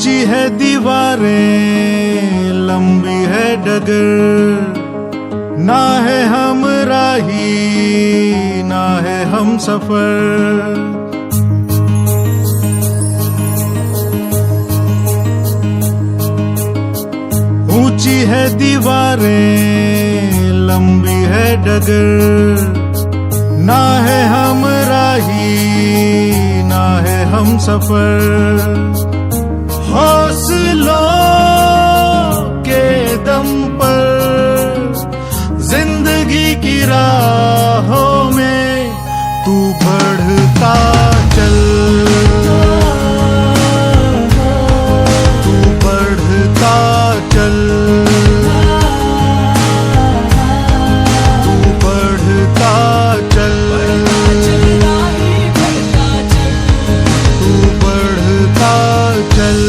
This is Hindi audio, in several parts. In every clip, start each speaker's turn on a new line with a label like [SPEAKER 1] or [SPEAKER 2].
[SPEAKER 1] ऊंची है दीवारें, लंबी है डगर, ना है हम राही ना है हम सफर। ऊंची है दीवारें, लंबी है डगर, ना है हम राही ना है हम सफर। हौसलों के दम पर जिंदगी की राहों में तू बढ़ता चल, तू बढ़ता चल, तू बढ़ता चल, तू बढ़ता चल।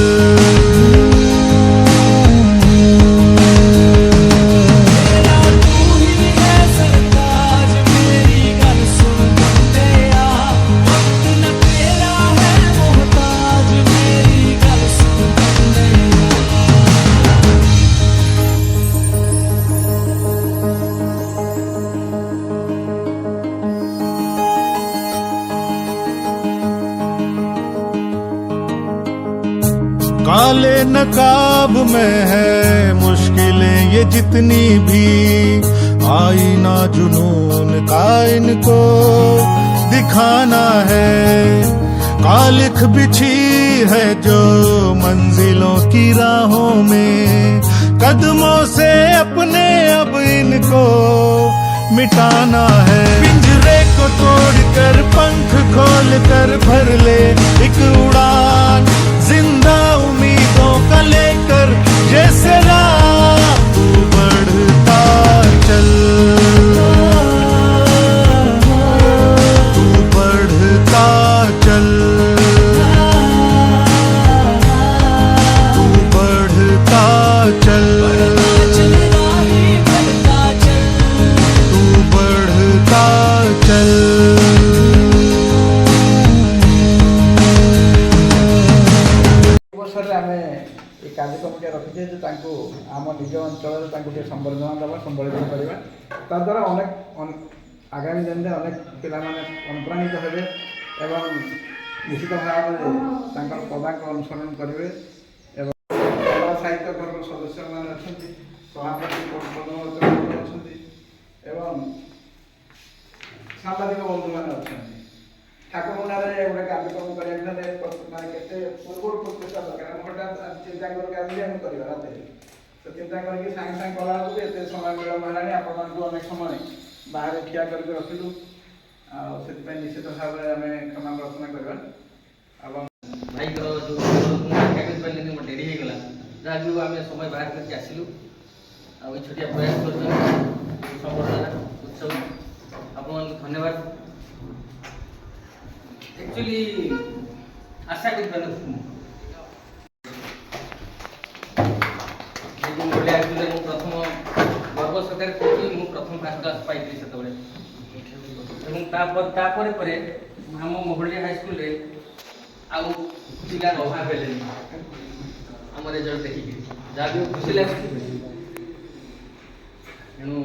[SPEAKER 1] काले नकाब में है मुश्किलें ये जितनी भी, आईना जुनून का इनको दिखाना है। कालिख बिछी है जो मंजिलों की राहों में, कदमों से अपने अब इनको मिटाना है। पिंजरे को तोड़कर पंख खोल कर भर ले एक उड़ान, जिंदा उम्मीदों का लेकर जैसे राह तू बढ़ता चल, तू बढ़ता चल, तू बढ़ता चल, तू बढ़ता चल।
[SPEAKER 2] कार्यक्रम रखीचे आम निज अंचल संबर्धना देवा संबलित करवा ताद्वारा अनेक आगामी दिन में अनेक पिला अनुप्राणित हे एवं निश्चित भाव में पदांक अनुसरण करेंगे। कला साहित्य घर सदस्य मैंने अच्छा सभापति अच्छा सांबादिक बंधु मैंने अच्छा ठाकुरमुंडारे गोटे कार्यक्रम करते पूर्व प्रचेषा दरकार हठात चिंता करके रात तो चिंता करके सागे सागे कला एत समय विलम्ब है आपको अनेक समय बाहर ठिया करके रखिलु से निश्चित भाव में आम क्षमा प्रार्थना करवा।
[SPEAKER 3] भाई जो डेरी हो गला जहाँ भी आम समय बाहर करके आसलु आ छोटिया प्रयास कर संबर्धना उत्सव आप धन्यवाद। एक्चुअली आशा कर प्रथम गर्व सकार कही प्रथम फर्स्ट क्लास पाई से आम मोहल्ली हाईस्कल आउ पिला अभाव है आम रिजल्ट देखिक जहाँ भी खुशी लगे तेणु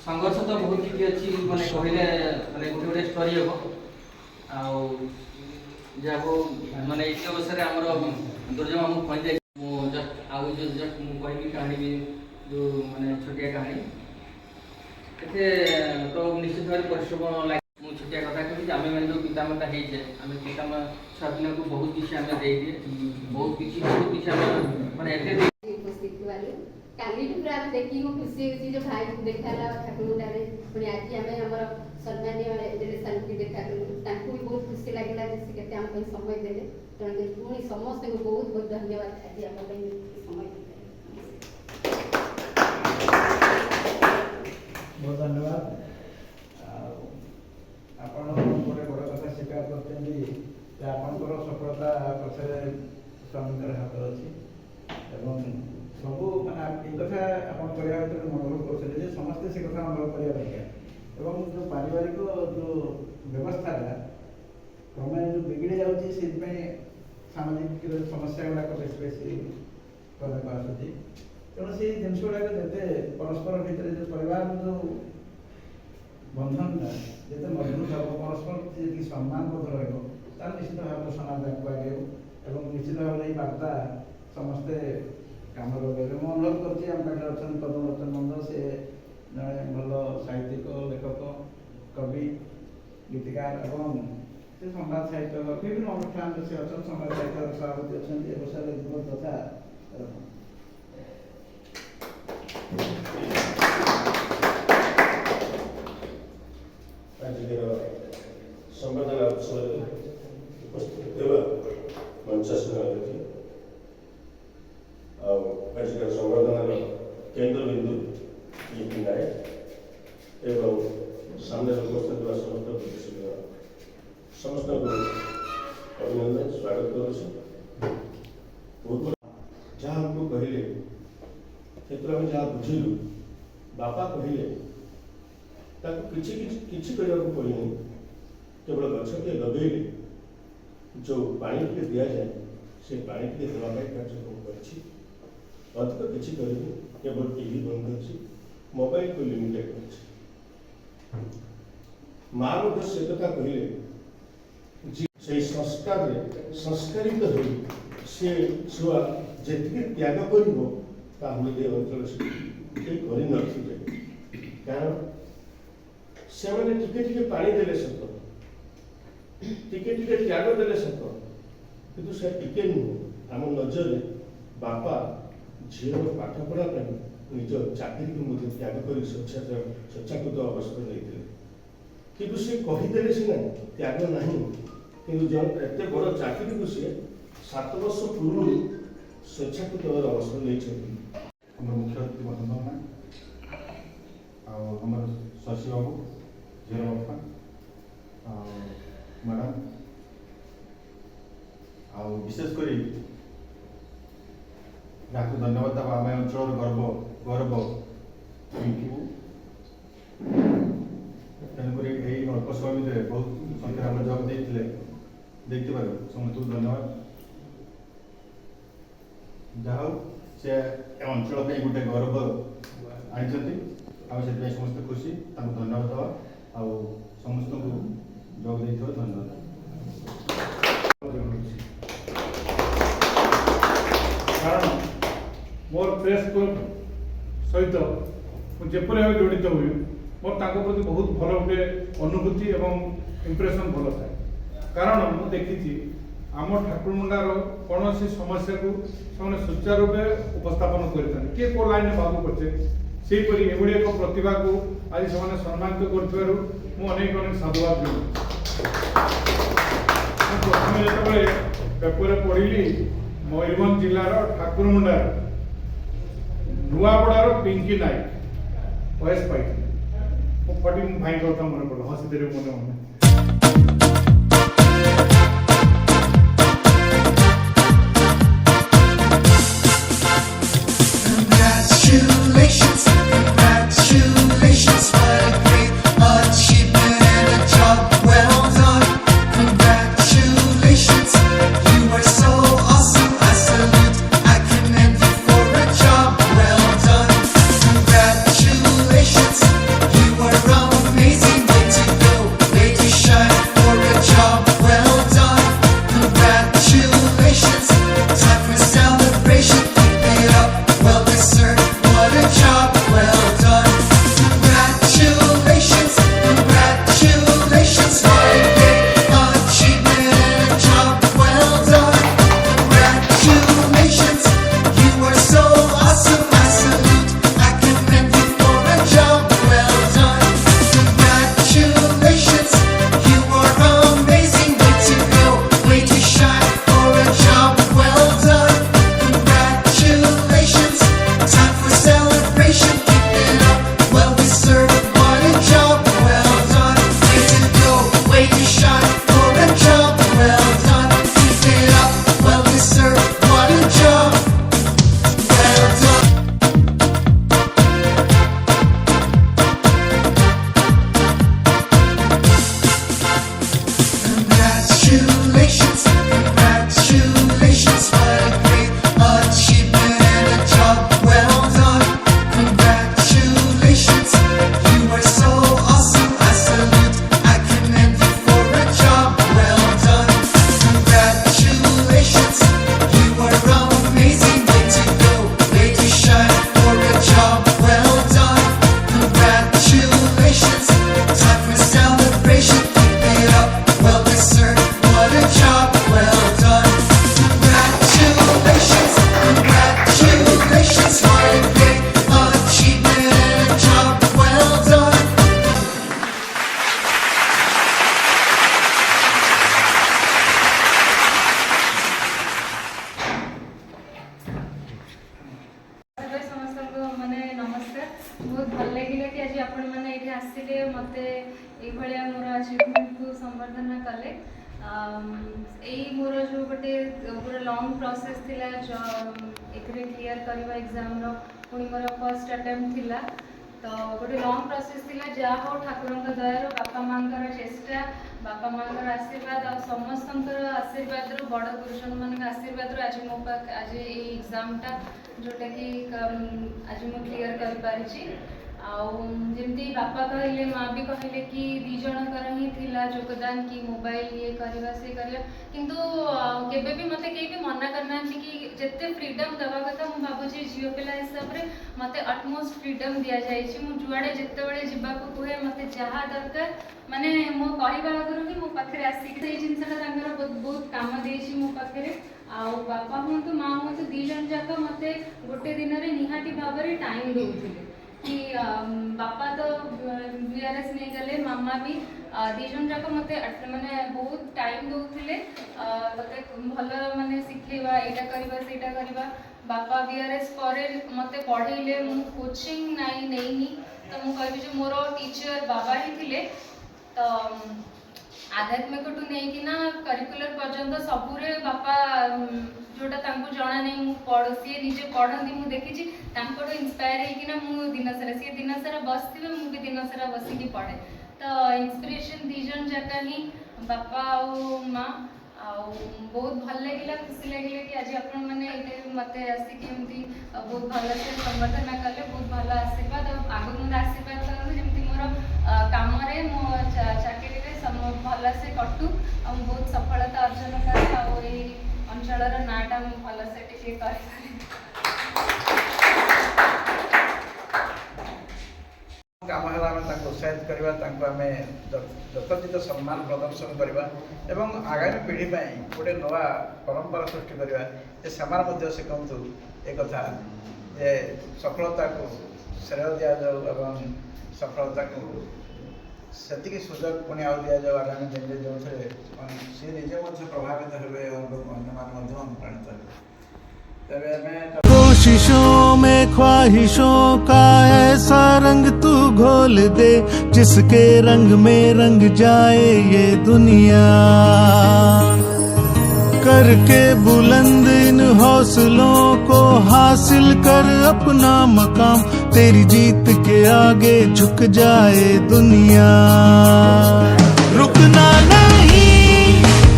[SPEAKER 3] संघर्ष तो बहुत किसी अच्छी मैंने कहले मैंने गोटे गोटे स्टोरी हम आउ माने इस अवसर आम दुर्जय मामू पहुँच जाए जस्ट आउ जस्ट कहि कहानी भी जो माने छोटिया कहानी तो निश्चित भाव परिश्रम लगे मुझे छोटिया कथा कही आम मैंने जो पितामाता होचे आम पिता छुआ पिला को बहुत किसी आम दे दिए बहुत किसी आम मैंने
[SPEAKER 4] काली पूरा देखी खुशी होती जो भाई देखा ठाकुरमुंडारे पुणी आज आम आम सम्मानीय डेलीसन की देखा भी बहुत खुशी लगे जैसे आम समय देले तेणु पुणी समस्त को बहुत बहुत धन्यवाद आज आम समय
[SPEAKER 2] बहुत धन्यवाद। आप गोटे बड़ कथा स्वीकार कर सफलता पछे स्वामी हाथ अच्छी सबू मैंने एक कथा आप मनोभव कर समस्ते से कथा अनुभव करने दरकार और जो पारिवारिक जो व्यवस्था क्रमे जो बिगड़ी जाऊँगी से ସାମାଜିକ ସମସ୍ୟା ଗୁଡ଼ାକ ବେଶୀ ବେଶୀ ଘରକୁ ଆସୁଛି। ତେଣୁ ସେଇ ଜିନିଷ ଗୁଡ଼ାକ ଯେତେ ପରସ୍ପର ଭିତରେ ଯେଉଁ ପରିବାର ଯେଉଁ ବନ୍ଧନଟା ଯେତେ ମଜବୁତ ହେବ, ପରସ୍ପର ଯେତିକି ସମ୍ମାନ ବୋଧ ରହିବ, ତାହେଲେ ନିଶ୍ଚିତ ଭାବରେ ସମାଜ ଆଗକୁ ଆଗେଇବ ଏବଂ ନିଶ୍ଚିତ ଭାବରେ ଏଇ ବାର୍ତ୍ତା ସମସ୍ତେ କାମ ଲଗାଇବେ। ମୁଁ ଅନୁରୋଧ କରୁଛି, ଆମ ପାଖରେ ଅଛନ୍ତି ପଦ୍ମଲୋଚନ ନନ୍ଦ, ସେ ଜଣେ ଭଲ ସାହିତ୍ୟିକ, ଲେଖକ, କବି, ଗୀତିକାର ଏବଂ ସେ ସମ୍ବାଦ ସାହିତ୍ୟ ବିଭିନ୍ନ ଅନୁଷ୍ଠାନରେ ସେ ଅଛନ୍ତି, ସମ୍ବାଦ ସାହିତ୍ୟର ସଭାପତି ଅଛନ୍ତି। ଏ ବର୍ଷରେ ଯୁବ ତଥା
[SPEAKER 5] ଆଜିର ସମ୍ବର୍ଦ୍ଧନା ଉତ୍ସବରେ ଉପସ୍ଥିତ ଥିବା ମଞ୍ଚାସୀନ ଅତିଥି ଆଉ ଆଜିର ସମ୍ବର୍ଦ୍ଧନାର କେନ୍ଦ୍ରବିନ୍ଦୁ ଲିପି ନାୟକ ଏବଂ ସାମ୍ନାରେ ଉପସ୍ଥିତ ଥିବା ସମସ୍ତ ପ୍ରତିଶୀଳ ସମସ୍ତଙ୍କୁ ଅଭିନନ୍ଦନ ସ୍ୱାଗତ କରୁଛି। ବହୁତ ଯାହା ଆମକୁ କହିଲେ, ସେଥିରୁ ଆମେ ଯାହା ବୁଝିଲୁ, ବାପା କହିଲେ ତାକୁ କିଛି କରିବାକୁ ପଡ଼ିନି, କେବଳ ଗଛଟିଏ ଲଗେଇଲେ ଯେଉଁ ପାଣି ଟିକେ ଦିଆଯାଏ, ସେ ପାଣି ଟିକେ ଦେବା ପାଇଁ କାର୍ଯ୍ୟକ୍ରମ କରିଛି। ଅଧିକ କିଛି କରିନି, କେବଳ ଟିଭି ବନ୍ଦ କରିଛି, ମୋବାଇଲକୁ ଲିମିଟେଡ୍ କରିଛି। ମା ମଧ୍ୟ ସେ କଥା କହିଲେ, ସେଇ ସଂସ୍କାରରେ ସଂସ୍କାରିତ ହୋଇ ସେ ଛୁଆ ଯେତିକି ତ୍ୟାଗ କରିବ, ତା ହୃଦୟ ଅଞ୍ଚଳ କେହି କରିନଥିବେ। କାରଣ ସେମାନେ ଟିକେ ଟିକେ ପାଣି ଦେଲେ ସତ, ଟିକେ ଟିକେ ତ୍ୟାଗ ଦେଲେ ସତ, କିନ୍ତୁ ସେ ଟିକେ ନୁହଁ। ଆମ ନଜରରେ ବାପା ଝିଅର ପାଠପଢ଼ା ପାଇଁ ନିଜ ଚାକିରିକୁ ମଧ୍ୟ ତ୍ୟାଗ କରି ସ୍ୱଚ୍ଛାକୃତ ଅବସର ନେଇଥିଲେ। କିନ୍ତୁ ସେ କହିଦେଲେ ସିନା ତ୍ୟାଗ ନାହିଁ, କିନ୍ତୁ ଏତେ ବଡ଼ ଚାକିରିକୁ ସେ 7 ବର୍ଷ ପୂର୍ବରୁ ସ୍ୱଚ୍ଛାକୃତ ଅବସର ନେଇଛନ୍ତି।
[SPEAKER 6] ଆମର ମୁଖ୍ୟ ଅତିଥି ବନ୍ଧୁମାନେ ଆଉ ଆମର ଶଶୀ ବାବୁ, ଝିଅର ବାପା ଆଉ ମ୍ୟାଡ଼ାମ, ଆଉ ବିଶେଷ କରି ଯାହାକୁ ଧନ୍ୟବାଦ ଦେବା, ଆମେ ଅଞ୍ଚଳର ଗୌରବ ପିଙ୍କିକୁ। ତେଣୁକରି ଏଇ ଅଳ୍ପ ସମୟ ଭିତରେ ବହୁତ ସଂଖ୍ୟାରେ ଆମେ ଯୋଗ ଦେଇଥିବାରୁ ସମସ୍ତଙ୍କୁ ଧନ୍ୟବାଦ। ଯାହା ହଉ, ସେ ଅଞ୍ଚଳ ପାଇଁ ଗୋଟେ ଗୌରବ ଆଣିଛନ୍ତି, ଆଉ ସେଥିପାଇଁ ସମସ୍ତେ ଖୁସି, ତାଙ୍କୁ ଧନ୍ୟବାଦ ଦେବା ଆଉ ସମସ୍ତଙ୍କୁ ଯୋଗ ଦେଇଥିବାରୁ ଧନ୍ୟବାଦ।
[SPEAKER 7] କାରଣ ମୋର ପ୍ରେସ୍ କ୍ଲବ୍ ସହିତ ମୁଁ ଯେପରି ଭାବେ ଜଡ଼ିତ ହୁଏ, ମୋର ତାଙ୍କ ପ୍ରତି ବହୁତ ଭଲ ଗୋଟେ ଅନୁଭୂତି ଏବଂ ଇମ୍ପ୍ରେସନ୍ ଭଲ ଥାଏ। କାରଣ ମୁଁ ଦେଖିଛି ଆମ ଠାକୁରମୁଣ୍ଡାର କୌଣସି ସମସ୍ୟାକୁ ସେମାନେ ସୁଚାରୁ ରୂପେ ଉପସ୍ଥାପନ କରିଥାନ୍ତି। କିଏ କେଉଁ ଲାଇନ୍ରେ ଭାବୁ ପଛେ, ସେହିପରି ଏଭଳି ଏକ ପ୍ରତିଭାକୁ ଆଜି ସେମାନେ ସମ୍ମାନିତ କରୁଥିବାରୁ ମୁଁ ଅନେକ ସାଧୁବାଦ ଜଣାଉଛି। ମୁଁ ପ୍ରଥମେ ଯେତେବେଳେ ପେପରରେ ପଢ଼ିଲି ମୟୂରଭଞ୍ଜ ଜିଲ୍ଲାର ଠାକୁରମୁଣ୍ଡାର ନୂଆପଡ଼ାର ପିଙ୍କି ନାୟକ ବୟସ ପାଇଥିଲି, ମୁଁ ଫଟି ମୋ ଭାଇଙ୍କ କଥା ମନେ ପଡ଼ିଲା, ହସିଦେଲି ମନେ ମନେ।
[SPEAKER 8] Congratulations, congratulations, what a great achievement and a job well done. Congratulations, you are so awesome, I salute, I commend you for a job well done. Congratulations, you are amazing, way to go, way to
[SPEAKER 9] यही मोर जो गोटे पूरा लंग प्रोसेस थिला एथरे क्लियर करवा एग्जाम रो पुणी मोर फर्स्ट अटेम्प्ट थिला तो गोटे लंग प्रोसेस थिला जा हो ठाकुर दयार बापा माँकर चेष्टा बापा माँकर आशीर्वाद आ समस्त आशीर्वाद रू बड़ गुरुजन मान आशीर्वाद आज मो आज ये एग्जामटा जोटा कि आज मु क्लियर कर पारिछि आमती बापा कहले माँ भी कहले कि दी जनकर ही थिला योगदान कि मोबाइल ये करवा से करवा किंतु केबे भी मते केही भी मना करना कि जिते फ्रीडम दवा कथा मु भाबुची झियो पिला हिसाब रे मते अटमोस्ट फ्रीडम दिया जायछि मु जुआडे जिते बेले जिबा को कहे मते जहा दरकार माने मो कहबा आगरु कि मो पाखरे आसी से जिनसटा तांकर बहुत काम देछि मो पाखरे आ बापा हुंतु माँ हुंतु दी जन जाक मते गोटे दिन रे निहाटी भाव रे टाइम दउथिले कि बापा तो बीआरएस नहीं गले मामा भी दी जन जाक मते माने बहुत टाइम दउथिले मते भल माने सिखेबा एटा करबा सेटा करबा बापा बीआरएस करे मते पढ़ेले मु कोचिंग नाही नेइनी तो मु कहबी जे मोर टीचर बाबा ही थिले तो आध्यात्मिक टू नहीं कि ना करिकुलर पर्यंत सबुरे बापा जोटा तांको जना नहीं मु पढ़ सी निजे पढ़ती मु देखी तांको इंस्पायर होइकिना मु दिन सारा सी दिन सारा बसथिबे मु भी दिन सारा बसिकी पढ़े तो इंस्पिरेशन दी जन जाका ही बापा और माँ बहुत भल लगे खुशी लगे कि आज आपण मैंने मत आसिक बहुत भल से संबर्धना कले बहुत भल आशीर्वाद आगु मत आशीर्वाद करूँ जमी मोर कम मो चाकरी भल से कटू आ बहुत सफलता अर्जन करे अंचल नाटा भल से टिके
[SPEAKER 2] काम है उत्साहित करवा यथोचित सम्मान प्रदर्शन करवा एवं आगामी पीढ़ी गोटे नवा परंपरा सृष्टि करवा जे से शिखु एक कथा जे सफलता को श्रेय दि जाऊ एवं सफलता को से सुजोग पुणी आउ दि जाऊ आगामी दिन में जो सी निजे प्रभावित हुए अन्य अनुप्राणित हुए
[SPEAKER 1] कोशिशों में ख्वाहिशों का ऐसा रंग तू घोल दे जिसके रंग में रंग जाए ये दुनिया करके बुलंद इन हौसलों को हासिल कर अपना मकाम तेरी जीत के आगे झुक जाए दुनिया रुकना नहीं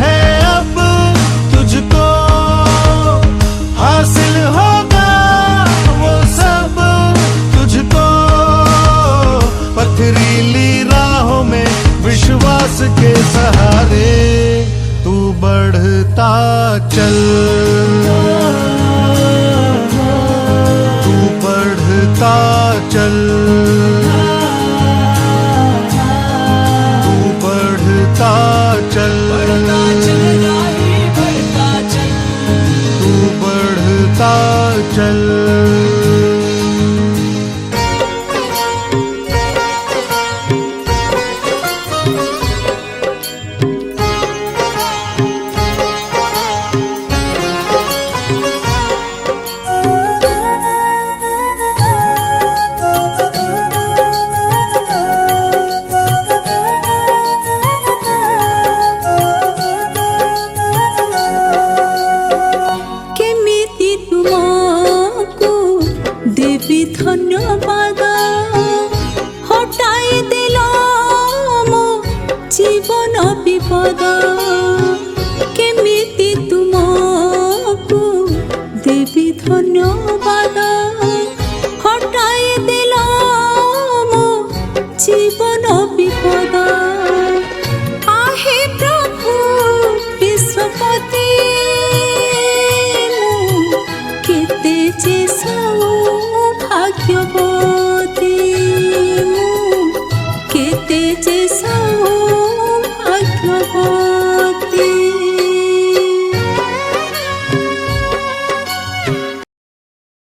[SPEAKER 1] है अब तुझको हासिल होगा वो सब तुझको पथरीली राहों में विश्वास के सहारे तू बढ़ता चल तू बढ़ता चल तू बढ़ता चल तू बढ़ता चल
[SPEAKER 10] धन्यवाद हटाई दिल मो जीवन विपद केमिति तुमको देवी धन्यवाद हटाई दिल मो जीवन विपद आहे प्रभु विश्वपति केते जे भाग्यव